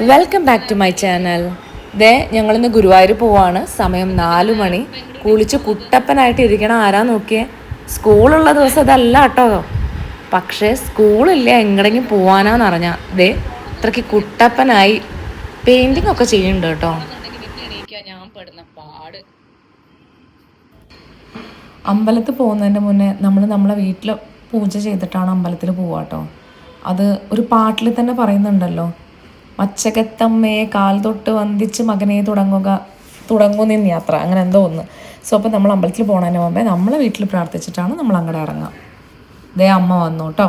Welcome back to my channel. ഞങ്ങളിന്ന് ഗുരുവായൂർ പോവാണ്. സമയം 4 മണി. കുളിച്ച് കുട്ടപ്പനായിട്ട് ഇരിക്കണം. ആരാ നോക്കിയേ, സ്കൂളുള്ള ദിവസം അതല്ല കേട്ടോ. പക്ഷേ സ്കൂളില്ല, എങ്ങടെങ്കിലും പോവാനാന്ന് അറിഞ്ഞാൽ ഇത്രയ്ക്ക് കുട്ടപ്പനായി പെയിൻറ്റിങ് ഒക്കെ ചെയ്യുന്നുണ്ട് കേട്ടോ. അമ്പലത്തിൽ പോകുന്നതിൻ്റെ മുന്നേ നമ്മൾ നമ്മളെ വീട്ടിൽ പൂജ ചെയ്തിട്ടാണ് അമ്പലത്തിൽ പോവുക കേട്ടോ. അത് ഒരു പാട്ടിൽ തന്നെ പറയുന്നുണ്ടല്ലോ, മച്ചകത്തമ്മയെ കാൽ തൊട്ട് വന്ദിച്ച് മകനെ തുടങ്ങുന്ന യാത്ര, അങ്ങനെ എന്തോ ഒന്ന്. സോ അപ്പോൾ നമ്മൾ അമ്പലത്തിൽ പോകുന്നതിന് മുമ്പേ നമ്മളെ വീട്ടിൽ പ്രാർത്ഥിച്ചിട്ടാണ് നമ്മൾ അങ്ങോട്ട് ഇറങ്ങുക. അമ്മ വന്നു കേട്ടോ.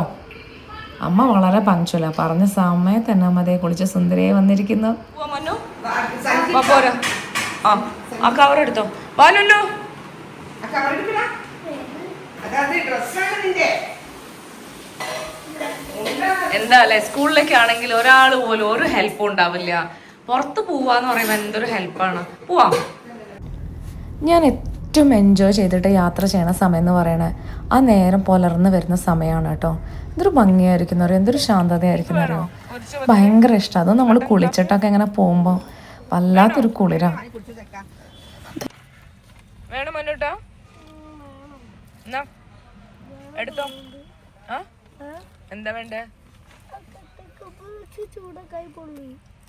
അമ്മ വളരെ പങ്ക്ച്വല, പറഞ്ഞ സമയത്ത് തന്നെ അമ്മ കുളിച്ച് സുന്ദരിയെ വന്നിരിക്കുന്നു. എന്താ അല്ലേ, സ്കൂളിലേക്ക് ആണെങ്കിൽ ഒരാൾ പോലും ഒരു ഹെൽപ്പും ഉണ്ടാവില്ല. പുറത്ത് പോവാന്ന് പറയുമ്പോൾ എന്തൊരു ഹെൽപ്പാണ്. പോവാം. ഞാൻ ഏറ്റവും എൻജോയ് ചെയ്തിട്ട് യാത്ര ചെയ്യണ സമയം എന്ന് പറയണേ ആ നേരം പുലർന്ന് വരുന്ന സമയമാണ് കേട്ടോ. എന്തൊരു ഭംഗിയായിരിക്കും അറിയോ, എന്തൊരു ശാന്തതയായിരിക്കും അറിയോ. ഭയങ്കര ഇഷ്ടം. അത് നമ്മൾ കുളിച്ചിട്ടൊക്കെ ഇങ്ങനെ പോകുമ്പോൾ വല്ലാത്തൊരു കുളിരാ. വേണം മന്നൂട്ടാ, എടുത്തോ. എന്താ വേണ്ടേ?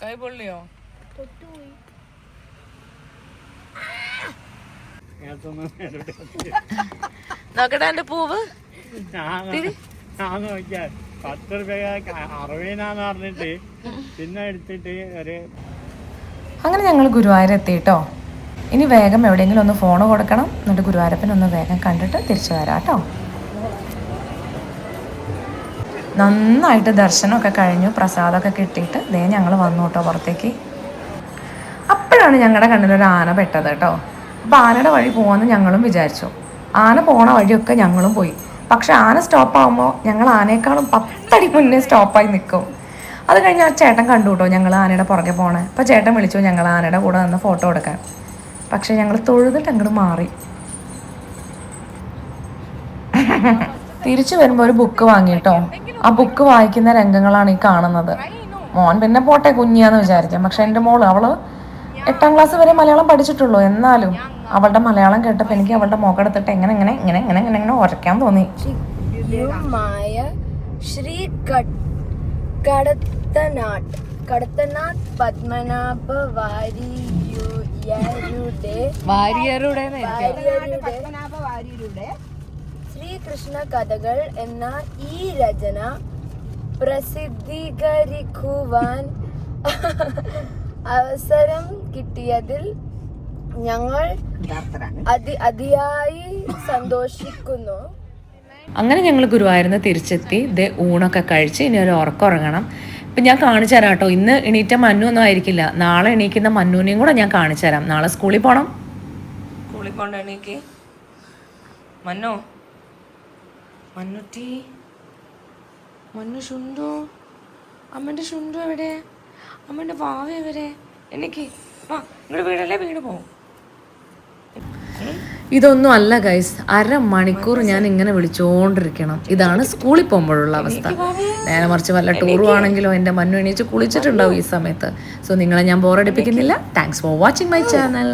കൈ പൊള്ളിയോ? നോക്കട്ടെ എന്റെ പൂവ്. ഞാൻ നോക്കിയാ 10 രൂപ 60 പറഞ്ഞിട്ട് പിന്നെ എടുത്തിട്ട് ഒരു. അങ്ങനെ ഞങ്ങൾ ഗുരുവായൂർ എത്തിട്ടോ. ഇനി വേഗം എവിടെയെങ്കിലും ഒന്ന് ഫോണ് കൊടുക്കണം, എന്നിട്ട് ഗുരുവായൂരപ്പനൊന്ന് വേഗം കണ്ടിട്ട് തിരിച്ചു വരാം കേട്ടോ. നന്നായിട്ട് ദർശനമൊക്കെ കഴിഞ്ഞു, പ്രസാദമൊക്കെ കിട്ടിയിട്ട് ഞങ്ങൾ വന്നു കേട്ടോ പുറത്തേക്ക്. അപ്പോഴാണ് ഞങ്ങളുടെ കണ്ണിലൊരു ആന പെട്ടത് കേട്ടോ. അപ്പോൾ ആനയുടെ വഴി പോകാമെന്ന് ഞങ്ങളും വിചാരിച്ചു. ആന പോണ വഴിയൊക്കെ ഞങ്ങളും പോയി. പക്ഷെ ആന സ്റ്റോപ്പാകുമ്പോൾ ഞങ്ങൾ ആനയെക്കാളും 10 അടി മുന്നേ സ്റ്റോപ്പായി നിൽക്കും. അത് കഴിഞ്ഞ് ആ ചേട്ടൻ കണ്ടു കേട്ടോ ഞങ്ങൾ ആനയുടെ പുറകെ പോണേ. അപ്പോൾ ചേട്ടൻ വിളിച്ചു ഞങ്ങൾ ആനയുടെ കൂടെ നിന്ന് ഫോട്ടോ എടുക്കാൻ. പക്ഷെ ഞങ്ങൾ തൊഴുതിട്ട് അങ്ങോട്ട് മാറി. തിരിച്ചു വരുമ്പോൾ ഒരു ബുക്ക് വാങ്ങി കേട്ടോ. ആ ബുക്ക് വായിക്കുന്ന രംഗങ്ങളാണ് ഈ കാണുന്നത്. മോൻ പിന്നെ പോട്ടെ കുഞ്ഞിയാന്ന് വിചാരിക്കാം. പക്ഷെ എൻ്റെ മോള്, അവള് 8ാം ക്ലാസ് വരെ മലയാളം പഠിച്ചിട്ടുള്ളൂ. എന്നാലും അവളുടെ മലയാളം കേട്ടപ്പോൾ എനിക്ക് അവളുടെ മുഖെടുത്തിട്ട് എങ്ങനെ ഇങ്ങനെ ഇങ്ങനെ ഇങ്ങനെ ഇങ്ങനെ ഇങ്ങനെ ഉരയ്ക്കാൻ തോന്നി. ശ്രീ കടത്തനാഥ് പത്മനാഭ വാര്യരുടെ ശ്രീകൃഷ്ണ കഥകൾ എന്ന ഈ രചന പ്രസിദ്ധീകരിക്കുവാൻ അവസരം കിട്ടിയതിൽ ഞങ്ങൾ അതിയായി സന്തോഷിക്കുന്നു. അങ്ങനെ ഞങ്ങൾ ഗുരുവായൂരിന്ന് തിരിച്ചെത്തി. ഊണൊക്കെ കഴിച്ച് ഇനി ഒരു ഉറങ്ങണം. ഇപ്പം ഞാൻ കാണിച്ചു തരാം കേട്ടോ. ഇന്ന് എണീറ്റ മന്നു ഒന്നും ആയിരിക്കില്ല, നാളെ എണീക്കുന്ന മന്നുവിനെയും കൂടെ ഞാൻ കാണിച്ചു തരാം. നാളെ സ്കൂളിൽ പോകണം. സ്കൂളിൽ പോകണ്ട എണീക്ക് മന്നു. മന്നുട്ടി, മന്നു ശുണ്ടു, അമ്മൻ്റെ ശുണ്ടു എവിടെ? അമ്മൻ്റെ വാവ എവരെ? എനിക്ക് വാ, ഇങ്ങോട്ട് വീടല്ലേ, വീട് പോവും. ഇതൊന്നും അല്ല ഗൈസ്, 1/2 മണിക്കൂർ ഞാൻ ഇങ്ങനെ വിളിച്ചോണ്ടിരിക്കണം. ഇതാണ് സ്കൂളിൽ പോകുമ്പോഴുള്ള അവസ്ഥ. നേരെ മറിച്ച് വല്ല ടൂറും ആണെങ്കിലോ എൻ്റെ മന്നു എണീച്ച് കുളിച്ചിട്ടുണ്ടാവും ഈ സമയത്ത്. സോ നിങ്ങളെ ഞാൻ ബോറടിപ്പിക്കുന്നില്ല. Thanks for watching my channel.